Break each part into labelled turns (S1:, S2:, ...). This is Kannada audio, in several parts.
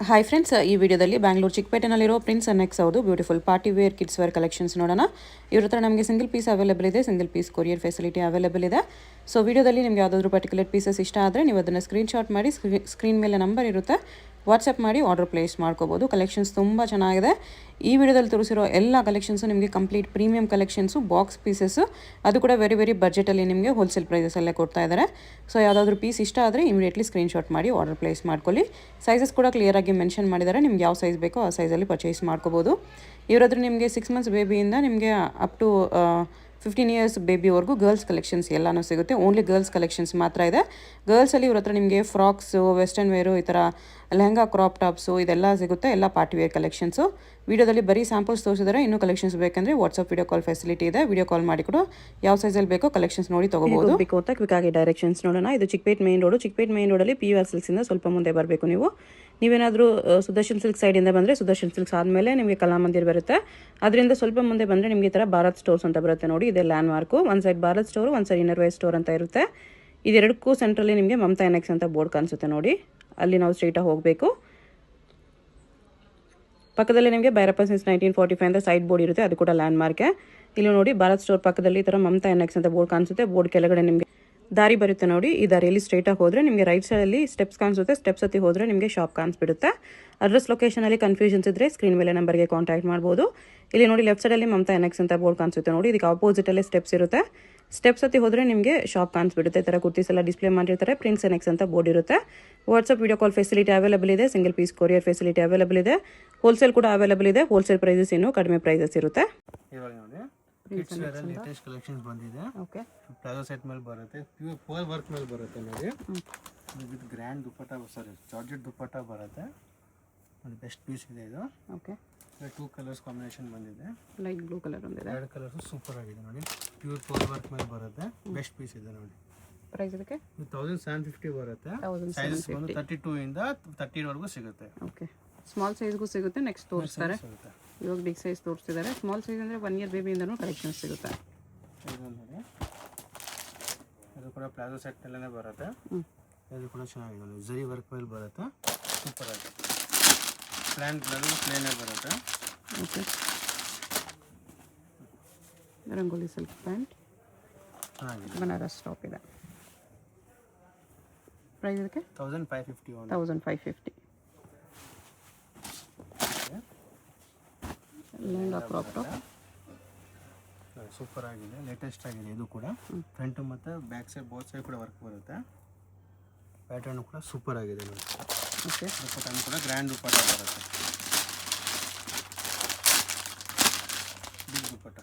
S1: ಹಾಯ್ ಫ್ರೆಂಡ್ಸ್, ಈ ವಿಡಿಯೋದಲ್ಲಿ ಬ್ಯಾಂಗ್ಳೂರು ಚಿಕ್ಕಪೇಟೆನಲ್ಲಿರೋ ಪ್ರಿನ್ಸ್ ಅಂಡ್ ನೆಕ್ಸ್ ಅವ್ರದ್ದು beautiful party wear kids wear collections ನೋಡೋಣ. ಇವ್ರ ಹತ್ರ ನಮಗೆ ಸಿಂಗಲ್ ಪೀಸ್ ಅವೈಲೇಬಲ್ ಇದೆ, single piece courier facility available ಇದೆ. ಸೊ ವಿಡಿಯೋದಲ್ಲಿ ನಿಮಗೆ ಯಾವುದಾದ್ರೂ ಪರ್ಟಿಕ್ಯುಲರ್ ಪೀಸಸ್ ಇಷ್ಟ ಆದರೆ ನೀವು ಅದನ್ನು ಸ್ಕ್ರೀನ್ಶಾಟ್ ಮಾಡಿ ಸ್ಕ್ರೀನ್ ಮೇಲೆ ನಂಬರ್ ಇರುತ್ತೆ, ವಾಟ್ಸಪ್ ಮಾಡಿ ಆರ್ಡರ್ ಪ್ಲೇಸ್ ಮಾಡ್ಕೋಬೋದು. ಕಲೆಕ್ಷನ್ಸ್ ತುಂಬ ಚೆನ್ನಾಗಿದೆ. ಈ ವಿಡಿಯೋದಲ್ಲಿ ತೋರಿಸಿರೋ ಎಲ್ಲ ಕಲೆಕ್ಷನ್ಸು ನಿಮಗೆ complete premium collections, box pieces, ಅದು ಕೂಡ ವೆರಿ ಬಡ್ಜೆಟಲ್ಲಿ ನಿಮಗೆ ಹೋಲ್ಸೇಲ್ ಪ್ರೈಸಸಲ್ಲೇ ಕೊಡ್ತಾ ಇದ್ದಾರೆ. ಸೊ ಯಾವುದಾದ್ರೂ ಪೀಸ್ ಇಷ್ಟ ಆದರೆ ಇಮಿಡಿಯೇಟ್ಲಿ ಸ್ಕ್ರೀನ್ಶಾಟ್ ಮಾಡಿ ಆರ್ಡರ್ ಪ್ಲೇಸ್ ಮಾಡ್ಕೊಳ್ಳಿ. ಸೈಜಸ್ ಕೂಡ ಕ್ಲಿಯರಾಗಿ ಮೆನ್ಷನ್ ಮಾಡಿದ್ದಾರೆ, ನಿಮ್ಗೆ ಯಾವ ಸೈಜ್ ಬೇಕೋ ಆ ಸೈಜಲ್ಲಿ ಪರ್ಚೇಸ್ ಮಾಡ್ಕೋಬೋದು. ಇವರಾದ್ರೆ ನಿಮಗೆ 6 ಮಂತ್ಸ್ ಬೇಬಿಯಿಂದ ನಿಮಗೆ ಅಪ್ ಟು 15 ಇಯರ್ಸ್ ಬೇಬಿವರೆಗೂ ಗರ್ಲ್ಸ್ ಕಲೆಕ್ಷನ್ಸ್ ಎಲ್ಲನೂ ಸಿಗುತ್ತೆ. ಓನ್ಲಿ ಗರ್ಲ್ಸ್ ಕಲೆಕ್ಷನ್ಸ್ ಮಾತ್ರ ಇದೆ. ಗರ್ಲ್ಸಲ್ಲಿ ಇವ್ರ ಹತ್ರ ನಿಮಗೆ ಫ್ರಾಕ್ಸು, ವೆಸ್ಟರ್ನ್ ವೇರು, ಈ ಥರ ಲೆಹಂಗಾ, ಕ್ರಾಪ್ ಟಾಪ್ಸು ಇದೆಲ್ಲ ಸಿಗುತ್ತೆ. ಎಲ್ಲ ಪಾರ್ಟಿ ವೇರ್ ಕಲೆಕ್ಷನ್ಸು. ವಿಡಿಯೋದಲ್ಲಿ ಬರೀ ಸ್ಯಾಂಪಲ್ಸ್ ತೋರಿಸಿದ್ದಾರೆ. ಇನ್ನೂ ಕಲೆಕ್ಷನ್ಸ್ ಬೇಕಂದರೆ ವಾಟ್ಸಪ್ ವಿಡಿಯೋ ಕಾಲ್ ಫೆಸಿಲಿಟಿ ಇದೆ. ವಿಡಿಯೋ ಕಾಲ್ ಮಾಡಿ ಕೂಡ ಯಾವ ಸೈಜಲ್ಲಿ ಬೇಕೋ ಕಲೆಕ್ಷನ್ಸ್ ನೋಡಿ ತೊಗೋಬೋದು. ಬೇಕು ಅಂತ ಕ್ವಿಕ್ಕಾಗಿ ಡೈರೆಕ್ಷನ್ಸ್ ನೋಡೋಣ. ಇದು Chickpet main road. Chickpet main ರೋಡಲ್ಲಿ PVR ಸಿಲ್ಕ್ಸಿಂದ ಸ್ವಲ್ಪ ಮುಂದೆ ಬರಬೇಕು ನೀವು. ನೀವೇನಾದರೂ ಸುದರ್ಶನ್ ಸಿಲ್ಕ್ ಸೈಡಿಂದ ಬಂದರೆ ಸುದರ್ಶನ್ ಸಿಲ್ಕ್ಸ್ ಆದಮೇಲೆ ನಿಮಗೆ ಕಲಾಮಂದಿರ್ ಬರುತ್ತೆ. ಅದರಿಂದ ಸ್ವಲ್ಪ ಮುಂದೆ ಬಂದರೆ ನಿಮಗೆ ಈ ಥರ ಭಾರತ್ ಸ್ಟೋರ್ಸ್ ಅಂತ ಬರುತ್ತೆ ನೋಡಿ. ಇದೆ ಲ್ಯಾಂಡ್ ಮಾರ್ಕು. ಒಂದು ಸೈಡ್ ಭಾರತ್ ಸ್ಟೋರು, ಒಂದು ಸೈಡ್ ಇನ್ನರ್ ವೇರ್ ಸ್ಟೋರ್ ಅಂತ ಇರುತ್ತೆ. ಇದೆರಡಕ್ಕೂ ಸೆಂಟ್ರಲ್ಲಿ ನಿಮಗೆ ಮಮತಾ ಎನೆಕ್ಸ್ ಅಂತ ಬೋರ್ಡ್ ಕಾಣಿಸುತ್ತೆ ನೋಡಿ. ಅಲ್ಲಿ ನಾವು ಸ್ಟ್ರೈಟಾಗಿ ಹೋಗಬೇಕು. ಪಕ್ಕದಲ್ಲಿ ನಿಮಗೆ ಭೈರಪ್ಪ ಸಿನ್ಸ್ 1945 ಅಂತ ಸೈಡ್ ಬೋರ್ಡ್ ಇರುತ್ತೆ, ಅದು ಕೂಡ ಲ್ಯಾಂಡ್ ಮಾರ್ಕೆ. ಇಲ್ಲಿ ನೋಡಿ ಭಾರತ್ ಸ್ಟೋರ್ ಪಕ್ಕದಲ್ಲಿ ಈ ಥರ ಮಮತಾ ಎನೆಕ್ಸ್ ಅಂತ ಬೋರ್ಡ್ ಕಾಣಿಸುತ್ತೆ. ಬೋರ್ಡ್ ಕೆಳಗಡೆ ನಿಮಗೆ ದಾರಿ ಬರುತ್ತೆ ನೋಡಿ. ಈ ದಾರಿಯಲ್ಲಿ ಸ್ಟ್ರೈಟಾಗಿ ಹೋದರೆ ನಿಮಗೆ ರೈಟ್ ಸೈಡಲ್ಲಿ ಸ್ಟೆಪ್ಸ್ ಕಾಣಿಸುತ್ತೆ. ಸ್ಟೆಪ್ಸ್ ಹತ್ತಿ ಹೋದರೆ ನಿಮಗೆ ಶಾಪ್ ಕಾಣಿಸ್ಬಿಡುತ್ತೆ. ಅಡ್ರೆಸ್ ಲೊಕೇಶನಲ್ಲಿ ಕನ್ಫ್ಯೂಷನ್ಸ್ ಇದ್ದರೆ ಸ್ಕ್ರೀನ್ ಮೇಲೆ ನಂಬರ್ಗೆ ಕಾಂಟ್ಯಾಕ್ಟ್ ಮಾಡ್ಬೋದು. ಇಲ್ಲಿ ನೋಡಿ ಲೆಫ್ಟ್ ಸೈಡಲ್ಲಿ ಮಮತಾ ಎನೆಕ್ಸ್ ಅಂತ ಬೋರ್ಡ್ ಕಾಣಿಸುತ್ತೆ ನೋಡಿ. ಇದಕ್ಕೆ ಆಪೋಸಿಟಲ್ಲೇ ಸ್ಟೆಪ್ಸ್ ಇರುತ್ತೆ. ಸ್ಟೆಪ್ಸ್ ಹತ್ತಿ ಹೋದರೆ ನಿಮಗೆ ಶಾಪ್ ಕಾಣಿಸ್ಬಿಡುತ್ತೆ. ಈ ಥರ ಕುರ್ತೀಸ್ ಎಲ್ಲ ಡಿಸ್ಪ್ಲೇ ಮಾಡಿರ್ತಾರೆ. ಪ್ರಿನ್ಸ್ ಎನೆಕ್ಸ್ ಅಂತ ಬೋರ್ಡ್ ಇರುತ್ತೆ. WhatsApp video call facility available ಇದೆ. Single piece courier facility available ಇದೆ. ಹೋಲ್ಸೇಲ್ ಕೂಡ ಅವೈಲೇಬಲ್ ಇದೆ. ಹೋಲ್ಸೇಲ್ ಪ್ರೈಸಸ್ ಇನ್ನೂ ಕಡಿಮೆ ಪ್ರೈಸಸ್ ಇರುತ್ತೆ.
S2: ಕಿಡ್ಸ್ ವೇರ್ ಅಲ್ಲಿ ಲೇಟೆಸ್ಟ್ ಕಲೆಕ್ಷನ್ಸ್ ಬಂದಿದೆ.
S1: ಓಕೆ,
S2: ಪ್ಲಾಜೋ ಸೆಟ್ ಮೇಲೆ ಬರುತ್ತೆ, ಪ್ಯೂರ್ ಪರ್ಲ್ ವರ್ಕ್ ಮೇಲೆ ಬರುತ್ತೆ ನೋಡಿ. With grand dupatta, sari georgette dupatta ಬರುತ್ತೆ. ಒಂದು ಬೆಸ್ಟ್ ಪೀಸ್ ಇದೆ ಇದು.
S1: ಓಕೆ,
S2: 2 ಕಲರ್ಸ್ ಕಾಂಬಿನೇಷನ್ ಬಂದಿದೆ.
S1: ಲೈಟ್ ಬ್ಲೂ ಕಲರ್ ಒಂದಿದೆ.
S2: 2 ಕಲರ್ಸ್ ಸೂಪರ್ ಆಗಿದೆ ನೋಡಿ. ಪ್ಯೂರ್ ಪರ್ಲ್ ವರ್ಕ್ ಮೇಲೆ ಬರುತ್ತೆ. ಬೆಸ್ಟ್ ಪೀಸ್ ಇದೆ ನೋಡಿ.
S1: ಪ್ರೈಸ್ ಇದಕ್ಕೆ
S2: 1750 ಬರುತ್ತೆ. ಸೈಜಸ್ ಬಂದು 32 ಇಂದ 30 ವರೆಗೂ ಸಿಗುತ್ತೆ.
S1: ಓಕೆ, ಸ್ಮಾಲ್ ಸೈಜ್ಗೂ ಸಿಗುತ್ತೆ. ನೆಕ್ಸ್ಟ್ ತೋರಿಸ್ತಾರೆ. ಇವಾಗ ಬಿಗ್ ಸೈಜ್ ತೋರಿಸ್ತಿದ್ದಾರೆ. ಸ್ಮಾಲ್ ಸೈಜ್ ಅಂದರೆ 1 ಇಯರ್ ಬೇಬಿಯಿಂದನೂ ಕಲೆಕ್ಷನ್ಸ್ ಸಿಗುತ್ತೆ.
S2: ಇದು ಕೂಡ ಪ್ಲಾಜೋ ಸೆಟ್ ಅಲ್ಲೇ ಬರುತ್ತೆ. ಇದು ಕೂಡ ಚೆನ್ನಾಗಿದೆ. ಜರಿ ವರ್ಕ್ ಮೇಲೆ ಬರುತ್ತೆ. ಸೂಪರ್ ಆಗಿದೆ. ಪ್ಲಾನ್ ಪ್ಲೇನೇ ಬರುತ್ತೆ.
S1: Okay, rangoli silk pant, Banaras top ಇದೆ. ಪ್ರೈಸ್ ಇದಕ್ಕೆ 1550. ಲೆಹಂಗಾ ಕ್ರಾಪ್ ಟಾಪ್
S2: ಸೂಪರ್ ಆಗಿದೆ. ಲೇಟೆಸ್ಟ್ ಆಗಿದೆ. ಇದು ಕೂಡ ಫ್ರಂಟ್ ಮತ್ತು ಬ್ಯಾಕ್ ಸೈಡ್ ಬೋತ್ ಸೈಡ್ ಕೂಡ ವರ್ಕ್ ಬರುತ್ತೆ. ಪ್ಯಾಟರ್ನ್ ಕೂಡ ಸೂಪರ್ ಆಗಿದೆ ನೋಡಿ.
S1: ಓಕೆ,
S2: ದುಪ್ಪಟ್ಟ ಕೂಡ ಗ್ರ್ಯಾಂಡ್ ದುಪ್ಪಟ್ಟ ಬರುತ್ತೆ. ಬಿಗ್ ದುಪ್ಪಟ್ಟ,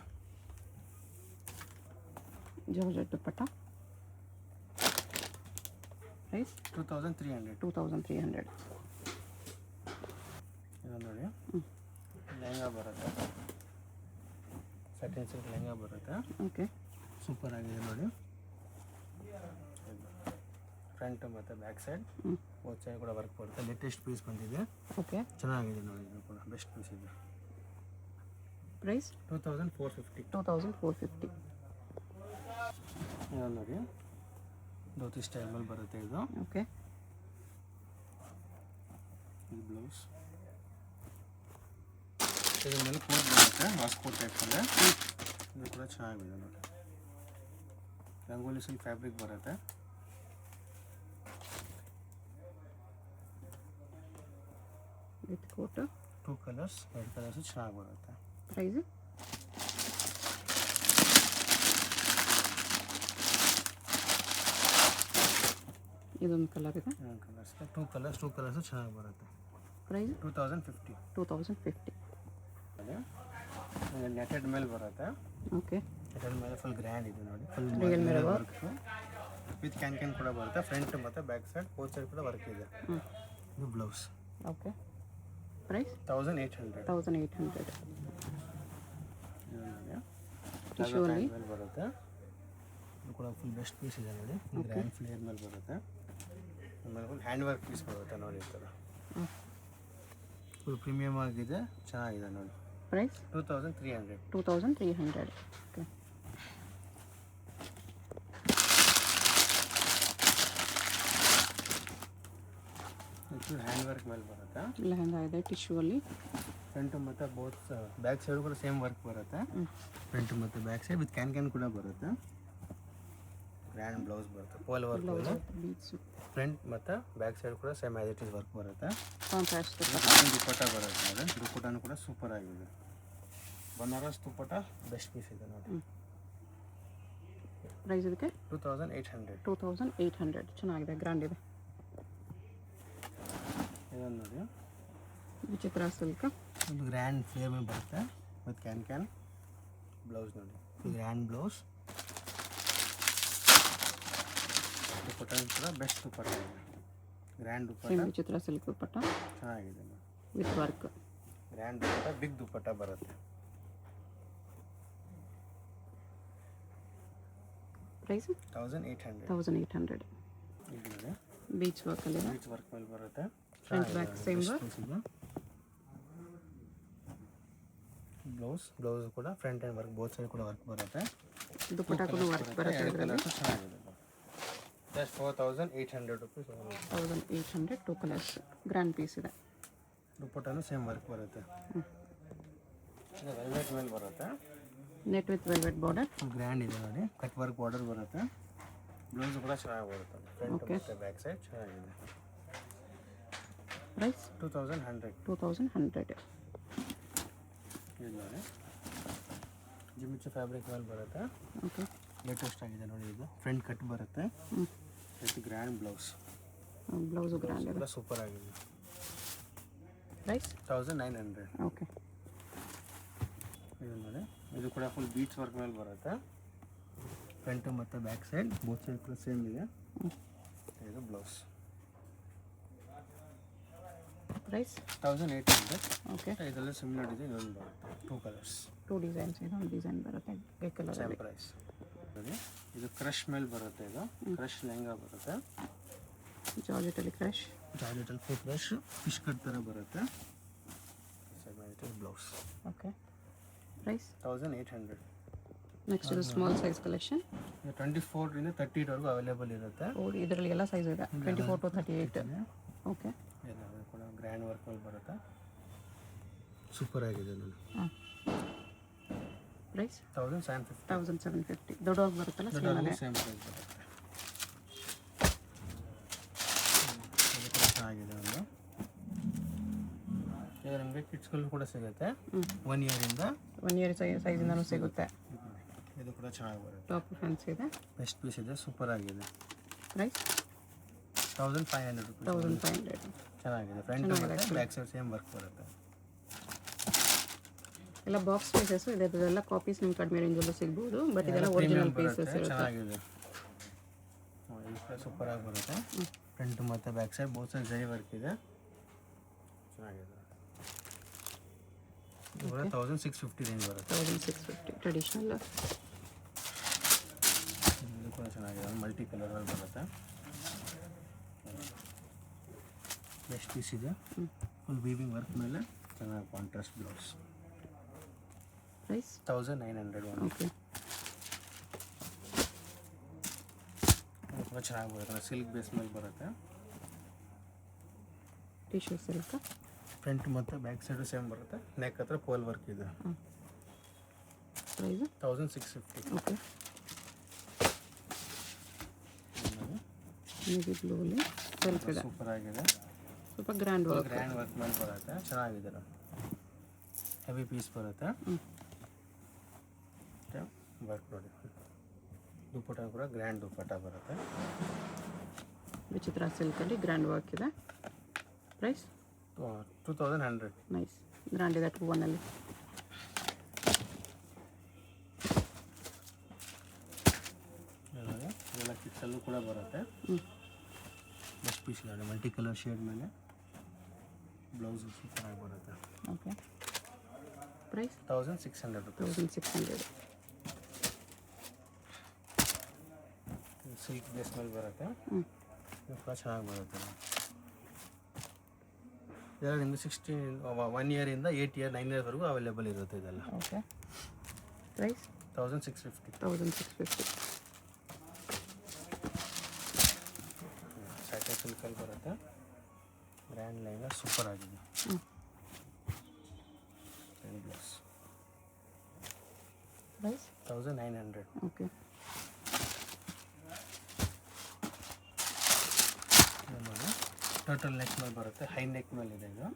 S1: ಜಾರ್ಜೆಟ್ ದುಪ್ಪಟ್ಟ. ಪ್ರೈಸ್
S2: 2300. ಇದು ನೋಡಿ ಲೆಹಂಗಾ ಬರುತ್ತೆ. ಸೆಟಿನ್ ಸಿಲ್ಕ್ ಲೆಹಂಗಾ ಬರುತ್ತೆ.
S1: ಓಕೆ,
S2: ಸೂಪರ್ ಆಗಿದೆ ನೋಡಿ. ಫ್ರಂಟ್ ಮತ್ತು ಬ್ಯಾಕ್ ಸೈಡ್ ಬೋತ್ ಸೈಡ್ ಕೂಡ ವರ್ಕ್ ಬರುತ್ತೆ. ಲೇಟೆಸ್ಟ್ ಪೀಸ್ ಬಂದಿದೆ.
S1: ಓಕೆ,
S2: ಚೆನ್ನಾಗಿದೆ ನೋಡಿ. ಇದು ಕೂಡ ಬೆಸ್ಟ್ ಪೀಸ್ ಇದೆ.
S1: ಪ್ರೈಸ್
S2: 2450. ಇದು ನೋಡಿ ಧೋತಿ ಸ್ಟೈಲ್ ಮೇಲೆ ಬರುತ್ತೆ ಇದು.
S1: ಓಕೆ,
S2: ಇದು ಬ್ಲೌಸ್. ಇದ್ರ ಮೇಲೆ ಕೋಟ್ ಬರುತ್ತೆ, ವಾಸ್ಕೋಟ್ ಟೈಪಲ್ಲೇ. ಇದು ಕೂಡ ಚೆನ್ನಾಗಿದೆ ನೋಡಿ. ರಂಗೋಲಿ ಸಿಲ್ಕ್ ಫ್ಯಾಬ್ರಿಕ್ ಬರುತ್ತೆ.
S1: ವಿತ್ ಕೋಟ್
S2: 2 ಕಲರ್ಸ್, 2 ಕಲರ್ಸು ಚೆನ್ನಾಗಿ ಬರುತ್ತೆ.
S1: ಪ್ರೈಸ್ ಇದೊಂದು ಕಲರ್ ಇದೆ.
S2: 2 ಕಲರ್ಸು ಚೆನ್ನಾಗಿ ಬರುತ್ತೆ.
S1: ಪ್ರೈಸ್
S2: 2050. ನೆಟೆಡ್ ಮೇಲೆ ಬರುತ್ತೆ.
S1: ಓಕೆ,
S2: ನೆಟೆಡ್ ಮೇಲೆ ಫುಲ್ ಗ್ರ್ಯಾಂಡ್ ಇದೆ ನೋಡಿ. ಫುಲ್ ವರ್ಕ್ ವಿತ್ ಕ್ಯಾನ್ ಕೂಡ ಬರುತ್ತೆ. ಫ್ರಂಟ್ ಮತ್ತು ಬ್ಯಾಕ್ ಸೈಡ್ ಬೋತ್ ಸೈಡ್ ಕೂಡ ವರ್ಕ್ ಇದೆ. ಇದು ಬ್ಲೌಸ್.
S1: Okay, price
S2: 1800. ಮೇಲೆ ಬರುತ್ತೆ. ಇದು ಕೂಡ ಫುಲ್ ಬೆಸ್ಟ್ ಪೀಸ್ ಇದೆ ನೋಡಿ. ಗ್ರ್ಯಾಂಡ್ ಫ್ಲೇರ್ ಮೇಲೆ ಬರುತ್ತೆ. ಆಮೇಲೆ ಫುಲ್ ಹ್ಯಾಂಡ್ ವರ್ಕ್ ಪೀಸ್ ಬರುತ್ತೆ ನೋಡಿ. ಈ ಥರ ಫುಲ್ ಪ್ರೀಮಿಯಮ್ ಆಗಿದೆ, ಚೆನ್ನಾಗಿದೆ ನೋಡಿ.
S1: ಪ್ರೈಸ್
S2: 2300.
S1: ಓಕೆ,
S2: ಇದು ಹ್ಯಾಂಡ್ ವರ್ಕ್ ಮೇಲೆ ಬರುತ್ತೆ.
S1: ಲೆಹಂಗಾ ಇದೆ ಟಿಶ್ಯೂ ಅಲ್ಲಿ.
S2: ಫ್ರಂಟ್ ಮತ್ತು ಬೋತ್ ಬ್ಯಾಕ್ ಸೈಡ್ ಕೂಡ ಸೇಮ್ ವರ್ಕ್ ಬರುತ್ತೆ. ಫ್ರಂಟ್ ಮತ್ತು ಬ್ಯಾಕ್ ಸೈಡ್ ವಿತ್ ಕ್ಯಾನ್ ಕೂಡ ಬರುತ್ತೆ. ಗ್ರ್ಯಾಂಡ್ ಬ್ಲೌಸ್ ಬರುತ್ತೆ ಪೋಲ್ ವರ್ಕ್
S1: ಬೀಡ್ಸು.
S2: ಫ್ರಂಟ್ ಮತ್ತು ಬ್ಯಾಕ್ ಸೈಡ್ ಕೂಡ same as it is work ಬರುತ್ತೆ.
S1: ಕಾಂಟ್ರಾಸ್ಟ್
S2: ದುಪ್ಪಟ್ಟ ಬರುತ್ತೆ ನೋಡಿ. ದುಪ್ಪಟ್ಟನೂ ಕೂಡ ಸೂಪರ್ ಆಗಿದೆ. ಬನಾರಸ್ ದುಪ್ಪಟ್ಟ ಬೆಸ್ಟ್ ಪೀಸ್ ಇದೆ ನೋಡಿ.
S1: ಪ್ರೈಸ್ ಇದಕ್ಕೆ
S2: 2800.
S1: 2800. ಚೆನ್ನಾಗಿದೆ, ಗ್ರ್ಯಾಂಡ್ ಇದೆ.
S2: ಇದನ್ನು ನೋಡಿ,
S1: ವಿಚಿತ್ರ ಸಿಲ್ಕ್
S2: ಒಂದು ಗ್ರ್ಯಾಂಡ್ ಫ್ಲೇರ್ ಮೇಲೆ ಬರುತ್ತೆ ವಿತ್ ಕ್ಯಾನ್ ಬ್ಲೌಸ್ ನೋಡಿ. Grand blouse. ದುಪ್ಪಟ್ಟ ಕೂಡ ಬೆಸ್ಟ್ ದುಪ್ಪಟ್ಟ ಇದೆ. ಗ್ರ್ಯಾಂಡ್ ದುಪ್ಪಟ್ಟ,
S1: ವಿಚಿತ್ರ ಸಿಲ್ಕ್ ದುಪ್ಪಟ್ಟ
S2: ಚೆನ್ನಾಗಿದೆ
S1: with work.
S2: Grand dupatta, big dupatta ಬರುತ್ತೆ.
S1: ಪ್ರೈಸ್
S2: 1800.
S1: 1800.
S2: ಇದು ನೋಡಿ,
S1: ಬೀಚ್ ವರ್ಕ್ ಅಲ್ಲಿ
S2: ಬೀಚ್ ವರ್ಕ್ ಮೇಲೆ ಬರುತ್ತೆ.
S1: Front back same work.
S2: Blouse ಕೂಡ front and work both side ಕೂಡ ವರ್ಕ್ ಬರುತ್ತೆ.
S1: ದುಪ್ಪಟ್ಟ ಕೂಡ ವರ್ಕ್ ಬರುತ್ತೆ ಇದರಲ್ಲಿ.
S2: ಚೆನ್ನಾಗಿದೆ. Just 4800 rupees.
S1: 1800. 2 colours. Grand piece ಇದೆ.
S2: ದುಪ್ಪಟ್ಟನು ಸೇಮ್ ವರ್ಕ್ ಬರುತ್ತೆ. ಇದು ವೆಲ್ವೆಟ್ ಮೇಲೆ ಬರುತ್ತೆ.
S1: Net with velvet border.
S2: Grand ಇದೆ ನೋಡಿ, ಕಟ್ ವರ್ಕ್ ಬಾರ್ಡರ್ ಬರುತ್ತೆ. ಬ್ಲೌಸ್ ಕೂಡ ಚೆನ್ನಾಗಿ ಬರುತ್ತೆ. ಫ್ರಂಟ್ ಮತ್ತು ಬ್ಯಾಕ್ ಸೈಡ್ ಚೆನ್ನಾಗಿದೆ.
S1: ಪ್ರೈಸ್
S2: 2100.
S1: 2100.
S2: ಇದು ನೋಡಿ, ಜಿಮಿಚು ಫ್ಯಾಬ್ರಿಕ್ ಮೇಲೆ ಬರುತ್ತೆ.
S1: ಓಕೆ,
S2: ಲೇಟೆಸ್ಟ್ ಆಗಿದೆ ನೋಡಿ. ಇದು ಫ್ರಂಟ್ ಕಟ್ ಬರುತ್ತೆ with grand blouse.
S1: Blouse grand ಇದೆ.
S2: ಸೂಪರ್ ಆಗಿದೆ.
S1: ಪ್ರೈಸ್
S2: 1900.
S1: ಓಕೆ.
S2: ಇದು ನೋಡಿ, ಇದು ಕೂಡ ಫುಲ್ ಬೀಚ್ ವರ್ಕ್ ಮೇಲೆ ಬರುತ್ತೆ. ಫ್ರಂಟ್ ಮತ್ತು ಬ್ಯಾಕ್ ಸೈಡ್ ಬೋತ್ ಸೈಡ್ ಕೂಡ ಸೇಮ್ ಇದೆ. ಇದು ಬ್ಲೌಸ್.
S1: ಪ್ರೈಸ್
S2: 1800.
S1: ಓಕೆ.
S2: ಇದೆಲ್ಲ ಸಿಮಿಲರ್ ಡಿಸೈನ್ ಒಂದು ಬರುತ್ತೆ. 2 ಕಲರ್ಸ್.
S1: 2 ಡಿಸೈನ್ಸ್. ಇದೊಂದು ಡಿಸೈನ್ ಬರುತ್ತೆ ಗ್ರೇ ಕಲರ್
S2: ಸೇಮ್
S1: ಅಲ್ಲಿ.
S2: ಪ್ರೈಸ್. ಇದು ಕ್ರಶ್ ಮೇಲೆ ಬರುತ್ತೆ. ಇದು ಕ್ರಶ್ ಲೆಹಂಗಾ ಬರುತ್ತೆ.
S1: ಜಾರ್ಜೆಟ್ ಅಲ್ಲಿ ಕ್ರಶ್.
S2: ಜಾರ್ಜೆಟ್ ಅಲ್ಲಿ ಫುಲ್ ಕ್ರಶ್ ಫಿಶ್ ಕಟ್ ಥರ ಬರುತ್ತೆ. ಬ್ಲೌಸ್.
S1: ಓಕೆ. ಪ್ರೈಸ್
S2: 1800.
S1: ನೆಕ್ಸ್ಟ್ ಇದು ಸ್ಮಾಲ್ ಸೈಜ್ ಕಲೆಕ್ಷನ್.
S2: 24 ರಿಂದ 30 ವರೆಗೂ ಅವೈಲೇಬಲ್ ಇರುತ್ತೆ.
S1: ಇದರಲ್ಲಿ ಎಲ್ಲ ಸೈಜ್ ಇದೆ. 24 to 38. ಓಕೆ.
S2: ಇದು ಕೂಡ ಗ್ರ್ಯಾಂಡ್ ವರ್ಕ್ ಮೇಲೆ ಬರುತ್ತೆ. ಸೂಪರ್ ಆಗಿದೆ ನೋಡಿ.
S1: ಪ್ರೈಸ್
S2: 1750.
S1: 1750. ದೊಡ್ಡವಾಗಿ ಬರುತ್ತಲ್ಲ
S2: ಸೇಮ್ ಪ್ರೈಸ್ ಬರುತ್ತೆ. ಇದು ಕೂಡ ಚೆನ್ನಾಗಿದೆ ಒಂದು. ಇದು ನಿಮಗೆ ಕಿಡ್ಸ್ಗಳು ಕೂಡ ಸಿಗುತ್ತೆ. 1 year ಇಂದ
S1: 1 year ಸೈಜಿಂದನೂ ಸಿಗುತ್ತೆ.
S2: ಇದು ಕೂಡ ಚೆನ್ನಾಗಿ ಬರುತ್ತೆ.
S1: ಟಾಪ್ ಫ್ಯಾನ್ಸಿ ಇದೆ.
S2: ಬೆಸ್ಟ್ ಪೀಸ್ ಇದೆ, ಸೂಪರ್ ಆಗಿದೆ.
S1: Price
S2: 1500 rupees.
S1: 1500.
S2: ಚೆನ್ನಾಗಿದೆ. ಫ್ರಂಟ್ ಮತ್ತು ಬ್ಯಾಕ್ ಸೈಡ್ ಸೇಮ್ ವರ್ಕ್ ಬರುತ್ತೆ.
S1: ಎಲ್ಲ ಬಾಕ್ಸ್ ಪೀಸಸ್ ಇದೆ. ಇದೆಲ್ಲ ಕಾಪೀಸ್ ನಿಮ್ಗೆ ಕಡಿಮೆ ರೇಂಜಲ್ಲೂ ಸಿಗ್ಬೋದು, ಬಟ್ ಇದೆಲ್ಲ ಒರಿಜಿನಲ್ ಪೀಸಸ್ ಇರುತ್ತೆ.
S2: ಚೆನ್ನಾಗಿದೆ. ಇದು ಕೂಡ ಸೂಪರ್ ಆಗಿ ಬರುತ್ತೆ. ಫ್ರಂಟ್ ಮತ್ತು ಬ್ಯಾಕ್ ಸೈಡ್ ಬೋತ್ ಸೈಡ್ ಜರಿ ವರ್ಕ್ ಇದೆ. ಚೆನ್ನಾಗಿದೆ. ಇದು ಕೂಡ 1650 ರೇಂಜ್ ಬರುತ್ತೆ.
S1: 1650 ಟ್ರೆಡಿಷನಲ್.
S2: ಇದು ಕೂಡ ಚೆನ್ನಾಗಿದೆ. ಮಲ್ಟಿ ಕಲರಲ್ಲಿ ಬರುತ್ತೆ. ಬೆಸ್ಟ್ ಪೀಸ್ ಇದೆ. ಫುಲ್ ವೀವಿಂಗ್ ವರ್ಕ್ ಮೇಲೆ ಚೆನ್ನಾಗಿ ಕಾಂಟ್ರಾಸ್ಟ್ ಬ್ಲೌಸ್.
S1: ಪ್ರೈಸ್
S2: 1900.
S1: ಓಕೆ.
S2: ಇದು ಕೂಡ ಚೆನ್ನಾಗಿ ಬರುತ್ತೆ. ಸಿಲ್ಕ್ ಬೇಸ್ ಮೇಲೆ ಬರುತ್ತೆ.
S1: Tissue silk.
S2: ಫ್ರಂಟ್ ಮತ್ತು ಬ್ಯಾಕ್ ಸೈಡು ಸೇಮ್ ಬರುತ್ತೆ. ನೆಕ್ ಹತ್ರ ಪೋಲ್ ವರ್ಕ್ ಇದೆ.
S1: ಪ್ರೈಸ್
S2: 1650.
S1: ಓಕೆ. ನೇವಿ ಬ್ಲೂ ಅಲ್ಲಿ ಸೆಲ್ಫ್ ಇದೆ.
S2: ಸೂಪರ್ ಆಗಿದೆ.
S1: ಸ್ವಲ್ಪ ಗ್ರ್ಯಾಂಡ್ ವರ್ಕ್.
S2: ಗ್ರ್ಯಾಂಡ್ ವರ್ಕ್ ಮೇಲೆ ಬರುತ್ತೆ. ಚೆನ್ನಾಗಿದೆ. ಹೆವಿ ಪೀಸ್ ಬರುತ್ತೆ. ವರ್ಕ್ ನೋಡಿ. ದುಪ್ಪಟ್ಟ ಕೂಡ ಗ್ರ್ಯಾಂಡ್ ದುಪ್ಪಟ್ಟ ಬರುತ್ತೆ.
S1: ವಿಚಿತ್ರ ಸಿಲ್ಕಲ್ಲಿ ಗ್ರ್ಯಾಂಡ್ ವರ್ಕ್ ಇದೆ. ಪ್ರೈಸ್
S2: 2100.
S1: ನೈಸ್, ಗ್ರ್ಯಾಂಡ್ ಇದೆ. 2 1 ಅಲ್ಲಿ.
S2: ಇದೆಲ್ಲ ಕಿಟ್ಸಲ್ಲೂ ಕೂಡ ಬರುತ್ತೆ. ಬೆಸ್ಟ್ ಪೀಸ್ ಇದೆ. ಮಲ್ಟಿ ಕಲರ್ ಶೇಡ್ ಮೇಲೆ ಬ್ಲೌಸ್ ಸೂಪರ್ ಆಗಿ ಬರುತ್ತೆ.
S1: Okay. Price
S2: 1600 rupees.
S1: 1600.
S2: Silk base ಮೇಲೆ ಬರುತ್ತೆ. ಇದು ಕೂಡ ಚೆನ್ನಾಗಿ ಬರುತ್ತೆ. ಇದೆಲ್ಲ ನಿಮಗೆ 1 year ಇಂದ 8 year 9 year ವರೆಗೂ ಅವೈಲೇಬಲ್ ಇರುತ್ತೆ ಇದೆಲ್ಲ.
S1: ಓಕೆ. ಪ್ರೈಸ್
S2: 1650.
S1: 1650.
S2: ಸ್ಯಾಟನ್ ಸಿಲ್ಕಲ್ಲಿ ಬರುತ್ತೆ. ಬ್ರ್ಯಾಂಡ್ ಲೈನ ಸೂಪರ್ ಆಗಿದೆ. Blouse
S1: price
S2: 1900.
S1: Okay.
S2: Total neck ಮೇಲೆ ಬರುತ್ತೆ, ಹೈ ನೆಕ್ ಮೇಲೆ ಇದೆ ಇದು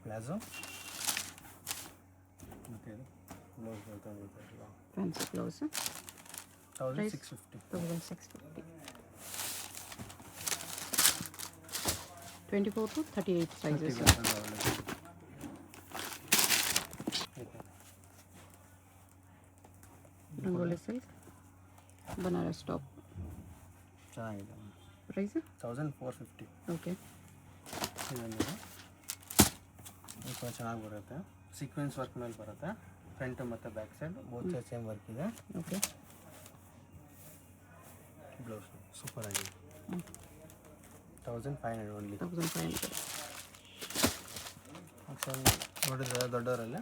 S2: ಪ್ಲಾಜೋ. ಮತ್ತು ಇದು ಬ್ಲೌಸ್ ಬರ್ತದೆ
S1: fancy blouse
S2: 1650.
S1: 1650. 24 to 38 sizes. Rangoli silk Banaras top.
S2: ಚೆನ್ನಾಗಿದೆ.
S1: ಪ್ರೈಸ್
S2: 1450.
S1: ಓಕೆ.
S2: ಇದೊಂದಿದೆ, ಇದು ಕೂಡ ಚೆನ್ನಾಗಿ ಬರುತ್ತೆ. ಸೀಕ್ವೆನ್ಸ್ ವರ್ಕ್ ಮೇಲೆ ಬರುತ್ತೆ, ಫ್ರಂಟ್ ಮತ್ತು back side both side same work ಇದೆ.
S1: ಓಕೆ.
S2: ಬ್ಲೌಸ್ ಸೂಪರ್ ಆಗಿದೆ. 1500 ಓನ್ಲಿ.
S1: 1500.
S2: ಆಪ್ಷನ್ ನೋಡಿದ್ರೆ ದೊಡ್ಡವರಲ್ಲೇ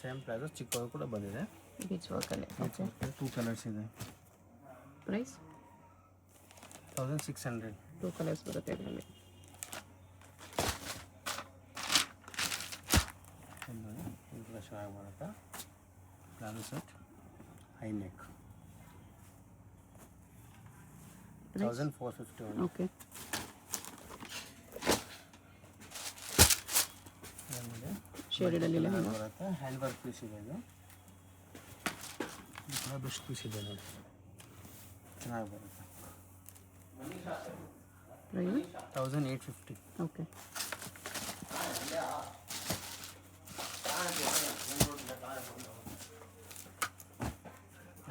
S2: ಸೇಮ್ ಪ್ಲಾಜೋ ಚಿಕ್ಕವರು ಕೂಡ ಬಂದಿದೆ.
S1: ಬೀಚ್ ವರ್ಕಲ್ಲಿ. ಓಕೆ.
S2: 2 ಕಲರ್ಸ್ ಇದೆ.
S1: ಪ್ರೈಸ್
S2: 1600.
S1: 2 ಕಲರ್ಸ್ ಬರುತ್ತೆ ಇದರಲ್ಲಿ.
S2: ಇದು ಕೂಡ ಚೆನ್ನಾಗಿ ಬರುತ್ತೆ. Palazzo set high neck 1450 only.
S1: Okay. ಶೇಡೆಡಲ್ಲಿ
S2: ಬರುತ್ತೆ. ಹ್ಯಾಂಡ್ ವರ್ಕ್ ಪೀಸ್ ಇದೆ ಇದು. ಇದು ಕೂಡ ಬೆಸ್ಟ್ ಪೀಸ್ ಇದೆ ನೋಡಿ, ಚೆನ್ನಾಗಿ ಬರುತ್ತೆ.
S1: ಪ್ರೈಸ್
S2: 1850.
S1: ಓಕೆ.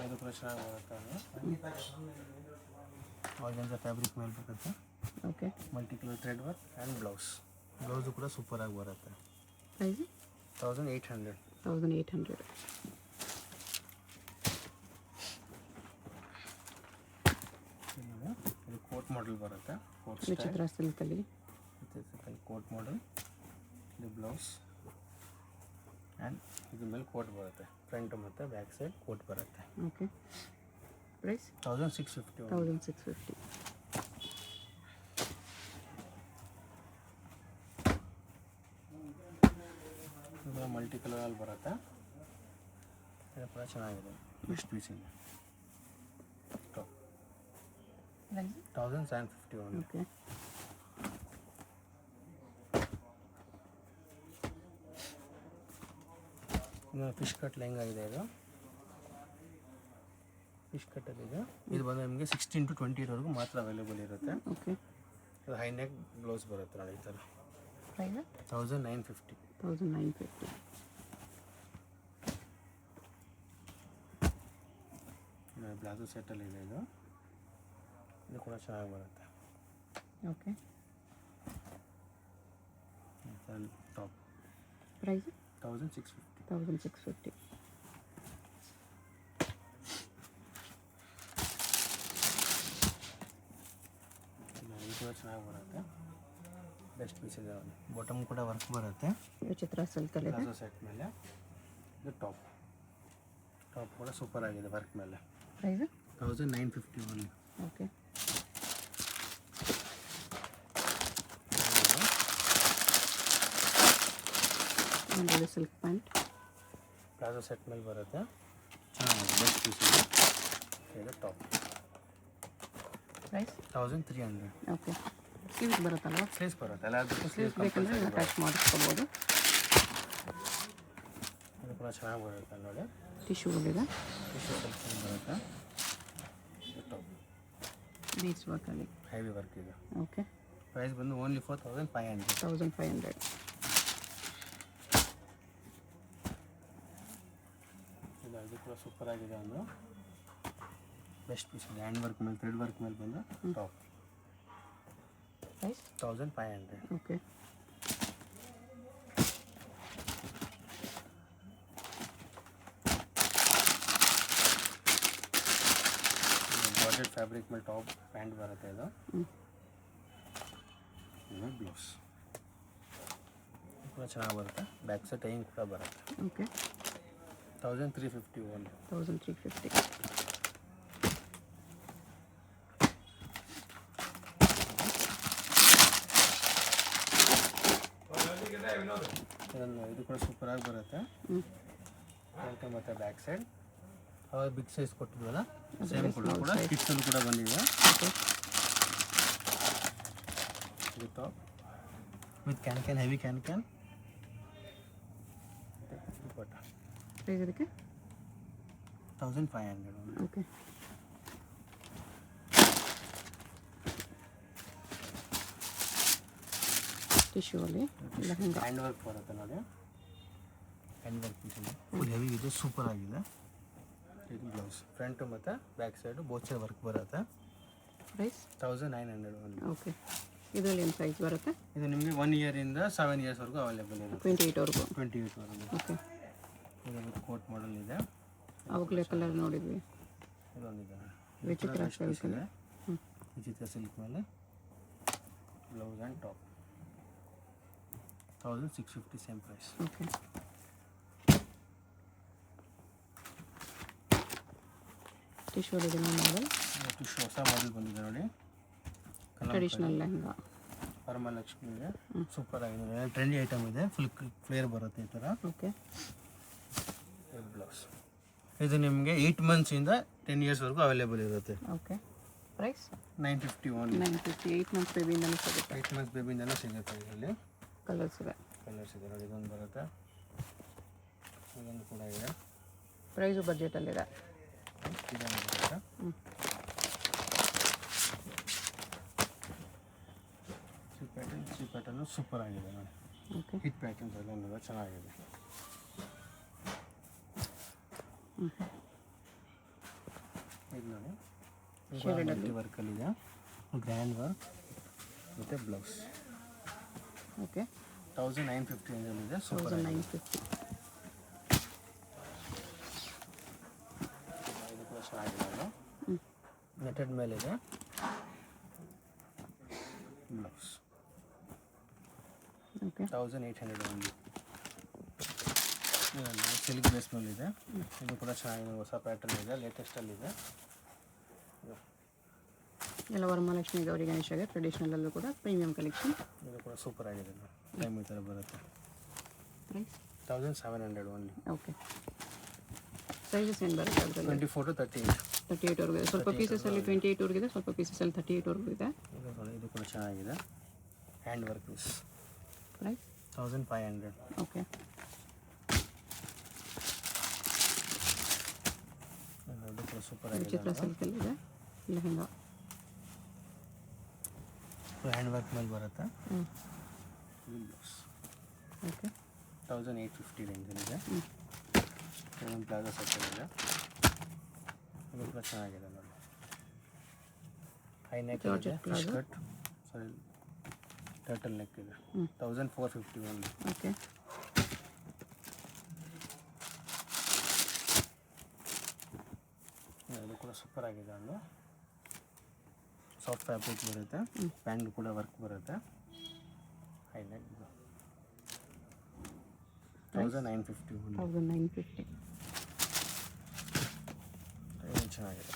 S2: ಇದು ಕೂಡ ಚೆನ್ನಾಗಿ ಬರುತ್ತೆ. ಆರ್ಗನ್ಜಾ ಫ್ಯಾಬ್ರಿಕ್ ಮೇಲೆ ಬರುತ್ತೆ.
S1: Okay.
S2: Multi colour thread work and blouse ಕೂಡ ಸೂಪರಾಗಿ ಬರುತ್ತೆ.
S1: ಪ್ರೈಸ್
S2: 1800.
S1: 1800.
S2: ಇದು ಕೋಟ್ ಮಾಡೆಲ್ ಬರುತ್ತೆ. ಕೋಟ್
S1: ವಿಚಿತ್ರ ಸಿಲ್ಕಲ್ಲಿ
S2: ಕೋಟ್ ಮಾಡೆಲ್. ಇದು ಬ್ಲೌಸ್ ಆ್ಯಂಡ್ ಇದ್ರ ಮೇಲೆ ಕೋಟ್ ಬರುತ್ತೆ, ಫ್ರಂಟ್ ಮತ್ತು ಬ್ಯಾಕ್ ಸೈಡ್ ಕೋಟ್ ಬರುತ್ತೆ.
S1: ಓಕೆ. ಪ್ರೈಸ್
S2: 1650.
S1: 1650.
S2: ಇದು ಮಲ್ಟಿ ಕಲರಲ್ಲಿ ಬರುತ್ತೆ. ಇದು ಕೂಡ ಚೆನ್ನಾಗಿದೆ, ಬೆಸ್ಟ್ ಪೀಸ್ ಇದೆ. 1750 ಓನ್ಲಿ.
S1: ಓಕೆ.
S2: ಇನ್ನು ಫಿಶ್ ಕಟ್ ಲೆಹಂಗಾ ಇದೆ. ಇದು ಫಿಶ್ ಕಟ್ಟಲ್ಲಿದೆ. ಇದು ಬಂದು ನಿಮಗೆ 16 to 20ವರೆಗೂ ಮಾತ್ರ ಅವೈಲೇಬಲ್ ಇರುತ್ತೆ.
S1: ಓಕೆ.
S2: ಇದು ಹೈ ನೆಕ್ ಬ್ಲೌಸ್ ಬರುತ್ತೆ ನೋಡಿ ಈ ಥರ.
S1: ಪ್ರೈಸ್
S2: 1950.
S1: 1950.
S2: ಬ್ಲಾಝೋ ಸೆಟ್ಟಲ್ಲಿ ಇದೆ ಇದು. ಇದು ಕೂಡ ಚೆನ್ನಾಗಿ ಬರುತ್ತೆ.
S1: ಓಕೆ.
S2: Top
S1: price
S2: 1650.
S1: 1650.
S2: ಇದು ಕೂಡ ಚೆನ್ನಾಗಿ ಬರುತ್ತೆ, ಬೆಸ್ಟ್ ಪೀಸ್ ಇದೆ. ಬಾಟಮ್ ಕೂಡ ವರ್ಕ್ ಬರುತ್ತೆ.
S1: ವಿಚಿತ್ರ ಸಿಲ್ಕಲ್ಲಿ ಇದೆ.
S2: ಪ್ಲಾಜೋ ಸೆಟ್ ಮೇಲೆ ಇದು ಟಾಪ್ ಕೂಡ ಸೂಪರ್ ಆಗಿದೆ ವರ್ಕ್ ಮೇಲೆ.
S1: Price
S2: 1950 only.
S1: Okay. Rangoli silk pant
S2: palazzo set ಮೇಲೆ ಬರುತ್ತೆ, ಚೆನ್ನಾಗಿದೆ, ಬೆಸ್ಟ್ ಪೀಸ್ ಇದೆ. ಇದು ಟಾಪ್
S1: ಪ್ರೈಸ್
S2: 1300.
S1: ಓಕೆ. ಸ್ಲೀವ್ಸ್ ಬರುತ್ತಲ್ವಾ?
S2: ಸ್ಲೀವ್ಸ್ ಬರುತ್ತೆ, ಎಲ್ಲದಕ್ಕೂ
S1: ಸ್ಲೀವ್ಸ್ ಬೇಕಂದರೆ ಅಟ್ಯಾಚ್ ಮಾಡಿಸ್ಕೋಬೋದು.
S2: ಇದು ಕೂಡ ಚೆನ್ನಾಗಿ ಬರುತ್ತೆ ನೋಡಿ,
S1: ಟಿಶ್ಯೂಗಳಿದೆ.
S2: ಟಿಶ್ಯೂ ಸೆಲೆಕ್ಷನ್ ಬರುತ್ತೆ. ಟಾಪ್
S1: ಬೀಚ್ ವರ್ಕಲ್ಲಿ
S2: ಹೆವಿ ವರ್ಕ್ ಇದೆ.
S1: ಓಕೆ.
S2: ಪ್ರೈಸ್ ಬಂದು ಓನ್ಲಿ 4500.
S1: 1500.
S2: ಇದು ಕೂಡ ಸೂಪರ್ ಆಗಿದೆ, ಒಂದು ಬೆಸ್ಟ್ ಪೀಸ್ ಇದೆ. ಹ್ಯಾಂಡ್ ವರ್ಕ್ ಮೇಲೆ ಥ್ರೆಡ್ ವರ್ಕ್ ಮೇಲೆ ಬಂದು top
S1: price
S2: 1500.
S1: Okay.
S2: Georgette fabric ಮೇಲೆ ಟಾಪ್ ಪ್ಯಾಂಟ್ ಬರುತ್ತೆ. ಇದು ಬ್ಲೌಸ್ ಕೂಡ ಚೆನ್ನಾಗಿ ಬರುತ್ತೆ, ಬ್ಯಾಕ್ ಸೈಡ್ ಟೈಯಿಂಗ್ ಕೂಡ ಬರುತ್ತೆ.
S1: ಓಕೆ.
S2: 1350 ಓನ್ಲಿ.
S1: 1350.
S2: ಇದು ಕೂಡ ಸೂಪರಾಗಿ ಬರುತ್ತೆ.
S1: ಹ್ಞೂ
S2: ಫ್ರಂಟ್ ಮತ್ತು ಬ್ಯಾಕ್ ಸೈಡ್ ಅವಾಗ ಬಿಗ್ ಸೈಜ್ ಕೊಟ್ಟಿದ್ವಲ್ಲ ಸೇಮ್ ಕೂಡ ಕಿಟ್ಸಲ್ಲಿ ಕೂಡ ಬಂದಿದೆ.
S1: ಓಕೆ
S2: ಇದು top with can heavy can dupatta
S1: price ಇದಕ್ಕೆ
S2: 1500.
S1: ಓಕೆ ಟಿಶ್ಯೂ ಅಲ್ಲಿ ಲೆಹಂಗಾ
S2: ಹ್ಯಾಂಡ್ ವರ್ಕ್ ಬರುತ್ತೆ ನೋಡಿ. Hand work piece full heavy ಇದೆ, ಸೂಪರ್ ಆಗಿದೆ. ಇದು ಬ್ಲೌಸ್ ಫ್ರಂಟ್ ಮತ್ತು ಬ್ಯಾಕ್ ಸೈಡು ಬೋಚೆ ವರ್ಕ್ ಬರುತ್ತೆ.
S1: ಪ್ರೈಸ್
S2: 1900 ಒಂದು.
S1: ಓಕೆ ಇದರಲ್ಲಿ ಏನು ಪ್ರೈಸ್ ಬರುತ್ತೆ?
S2: ಇದು ನಿಮಗೆ 1 ಇಯರಿಂದ 7 ಇಯರ್ಸ್ವರೆಗೂ ಅವೈಲೇಬಲ್ ಇದೆ.
S1: 28ವರೆಗೂ.
S2: 28ವರೆಗೂ.
S1: ಓಕೆ
S2: ಇದೊಂದು ಕೋಟ್ ಮಾಡೆಲ್ ಇದೆ.
S1: ಅವಾಗಲೇ ಕಲರ್ ನೋಡಿದ್ವಿ.
S2: ಇದೊಂದಿದೆ
S1: ವಿಚಿತ್ರ ಸಿಲ್ಕ್
S2: ಇದೆ. ವಿಚಿತ್ರ ಸಿಲ್ಕ್ ಮೇಲೆ blouse and top 1650 same price.
S1: Okay tissue ಇದೆ ಮಾಡೆಲ್.
S2: ಟಿಶ್ಯೂ ಹೊಸ ಮಾಡೆಲ್ ಬಂದಿದೆ ನೋಡಿ.
S1: ಟ್ರೆಡಿಷನಲ್ ಲೆಹಂಗಾ
S2: ವರಮಹಾಲಕ್ಷ್ಮಿ ಇದೆ, ಸೂಪರ್ ಆಗಿದೆ. ಟ್ರೆಂಡಿ ಐಟಮ್ ಇದೆ, ಫುಲ್ ಫ್ಲೇರ್ ಬರುತ್ತೆ ಈ ಥರ.
S1: ಓಕೆ
S2: ಬ್ಲೌಸ್ ಇದು ನಿಮಗೆ 8 ಮಂತ್ಸಿಂದ 10 ಇಯರ್ಸ್ವರೆಗೂ ಅವೈಲೇಬಲ್ ಇರುತ್ತೆ.
S1: Okay price
S2: 950 only.
S1: 950. 8 ಮಂತ್ಸ್ ಬೇಬಿಯಿಂದಲೂ ಸಿಗುತ್ತೆ.
S2: 8 ಮಂತ್ಸ್ ಬೇಬಿಯಿಂದಲೂ ಸಿಗುತ್ತೆ. ಇದರಲ್ಲಿ
S1: ಕಲರ್ಸ್ ಇದೆ.
S2: ಕಲರ್ಸ್ ಇದೆ ನೋಡಿ. ಇದೊಂದು ಬರುತ್ತೆ, ಇದೊಂದು ಕೂಡ ಇದೆ.
S1: ಪ್ರೈಸು ಬಜೆಟಲ್ಲಿದೆ.
S2: ಇದೊಂದು ಬರುತ್ತೆ. ಸಿ ಪ್ಯಾಟರ್ನು ಸೂಪರ್ ಆಗಿದೆ ನೋಡಿ.
S1: ಓಕೆ
S2: ಹಿಟ್ ಪ್ಯಾಟರ್ನ್ಸ್ ಎಲ್ಲ ಚೆನ್ನಾಗಿದೆ. ಇದು ನೋಡಿ ವರ್ಕಲ್ಲಿದೆ, ಗ್ರ್ಯಾಂಡ್ ವರ್ಕ್ ಮತ್ತು ಬ್ಲೌಸ್.
S1: ಓಕೆ
S2: 1950 ಇದೆ, ಸೂಪರ್
S1: 950.
S2: ಇದು ಕೂಡ ಚೆನ್ನಾಗಿದೆ. ನೆಟೆಡ್ ಮೇಲಿದೆ ಬ್ಲೌಸ್.
S1: ಓಕೆ
S2: 1800 ಒಂದು. ಸಿಲ್ಕ್ ಬೇಸ್ ಮೇಲಿದೆ. ಇದು ಕೂಡ ಚೆನ್ನಾಗಿದೆ, ಹೊಸ ಪ್ಯಾಟರ್ನ್ ಇದೆ, ಲೇಟೆಸ್ಟಲ್ಲಿದೆ.
S1: ಎಲ್ಲ ವರಮಹಾಲಕ್ಷ್ಮಿ ಗೌರಿ ಗಣೇಶಗೆ ಟ್ರೆಡಿಷನಲ್ಲೂ ಕೂಡ ಪ್ರೀಮಿಯಂ ಕಲೆಕ್ಷನ್.
S2: ಇದು ಕೂಡ ಸೂಪರ್ ಆಗಿದೆ. ಟೈಮ್ ಈ ಥರ ಬರುತ್ತೆ.
S1: Price
S2: 1700 only.
S1: ಓಕೆ ಸೈಜಸ್ ಏನು ಬರುತ್ತೆ ಅದರಲ್ಲಿ?
S2: 24 to 38.
S1: 38ವರೆಗೂ ಇದೆ. ಸ್ವಲ್ಪ ಪೀಸಸಲ್ಲಿ 28ವರೆಗೂ ಇದೆ, ಸ್ವಲ್ಪ ಪೀಸಸಲ್ಲಿ 38ವರೆಗೂ ಇದೆ.
S2: ಇದು ಕೂಡ ಚೆನ್ನಾಗಿದೆ, hand work piece.
S1: Price
S2: 1500.
S1: Okay
S2: ಇದು ಕೂಡ ಸೂಪರ್ ಆಗಿದೆ.
S1: ವಿಚಿತ್ರ ಸಿಲ್ಕಲ್ಲಿದೆ ಲೆಹಂಗಾ.
S2: ಹ್ಯಾಂಡ್ ವರ್ಕ್ ಮೇಲೆ ಬರುತ್ತೆ. Blouse
S1: okay
S2: 1850 ರೇಂಜಲ್ಲಿದೆ. ಇದೊಂದು ಪ್ಲಾಜೋ ಸೆಟ್ ಇದೆ. ಇದು ಕೂಡ ಚೆನ್ನಾಗಿದೆ ನೋಡಿ. ಹೈ ನೆಕ್ ಇದೆ, ಫಿಶ್ ಕಟ್, ಸಾರಿ ಟರ್ಟಲ್ ನೆಕ್ ಇದೆ. 1450 ಓನ್ಲಿ.
S1: ಓಕೆ
S2: ಇದು ಕೂಡ ಸೂಪರ್ ಆಗಿದೆ. ಒಂದು ಸಾಫ್ಟ್ ಫ್ಯಾಬ್ರಿಕ್ ಬರುತ್ತೆ, ಪ್ಯಾಂಟ್ ಕೂಡ ವರ್ಕ್ ಬರುತ್ತೆ. High neck 1950 only.
S1: 1950.
S2: ಇದು ಚೆನ್ನಾಗಿದೆ,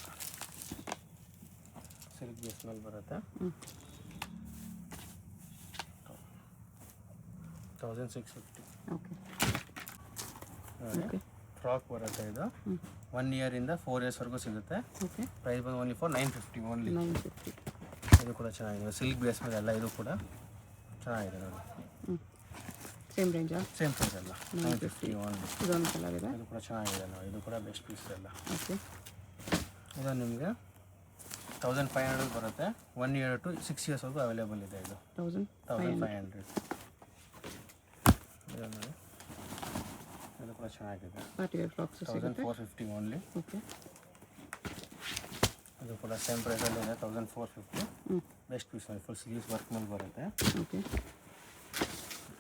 S2: ಸಿಲ್ಕ್ ಬೇಸ್ ಮೇಲೆ ಬರುತ್ತೆ. 1650.
S1: ಓಕೆ
S2: ನೋಡಿ ಫ್ರಾಕ್ ಬರುತ್ತೆ. ಇದು 1 ಇಯರಿಂದ 4 ಇಯರ್ಸ್ವರೆಗೂ ಸಿಗುತ್ತೆ.
S1: ಓಕೆ
S2: ಪ್ರೈಸ್ ಬಂದು ಓನ್ಲಿ ಫಾರ್ 950 ಓನ್ಲಿ.
S1: 950.
S2: ಇದು ಕೂಡ ಚೆನ್ನಾಗಿದೆ, ಸಿಲ್ಕ್ ಬೇಸ್ ಮೇಲೆ ಎಲ್ಲ. ಇದು ಕೂಡ ಚೆನ್ನಾಗಿದೆ ನೋಡಿ.
S1: ಸೇಮ್ ರೇಂಜಾ?
S2: ಸೇಮ್ ಪ್ರೈಸ್ ಎಲ್ಲ 950 ಓನ್ಲಿ.
S1: ಇದೊಂದು ಕಲರ್ ಇದೆ.
S2: ಇದು ಕೂಡ ಚೆನ್ನಾಗಿದೆ ನೋಡಿ. ಇದು ಕೂಡ ಬೆಸ್ಟ್ ಪೀಸ್ ಎಲ್ಲ.
S1: ಓಕೆ
S2: ಇದು ನಿಮಗೆ 1500 ಬರುತ್ತೆ. 1 ಇಯರ್ to 6 ಇಯರ್ಸ್ವರೆಗೂ ಅವೈಲೇಬಲ್ ಇದೆ. ಇದು 1500. ಇದು ನೋಡಿ, ಇದು ಕೂಡ ಚೆನ್ನಾಗಿದೆ.
S1: ಪಾರ್ಟಿ ವೇರ್ ಫ್ರಾಕ್ಸ್ ಸಿಗುತ್ತೆ.
S2: 1450 ಓನ್ಲಿ.
S1: ಓಕೆ
S2: ಇದು ಕೂಡ ಸೇಮ್ ಪ್ರೈಸಲ್ಲಿ ಇದೆ, 1450. ಬೆಸ್ಟ್ ಪೀಸ್ ನೋಡಿ, ಫುಲ್ ಸ್ಲೀವ್ಸ್ ವರ್ಕ್ ಮೇಲೆ ಬರುತ್ತೆ.
S1: ಓಕೆ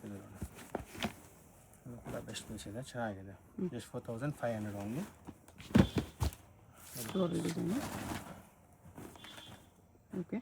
S2: ಇದು ನೋಡಿ, ಇದು ಕೂಡ ಬೆಸ್ಟ್ ಪೀಸ್ ಇದೆ, ಚೆನ್ನಾಗಿದೆ. Just 4500 only.
S1: Floral design. Okay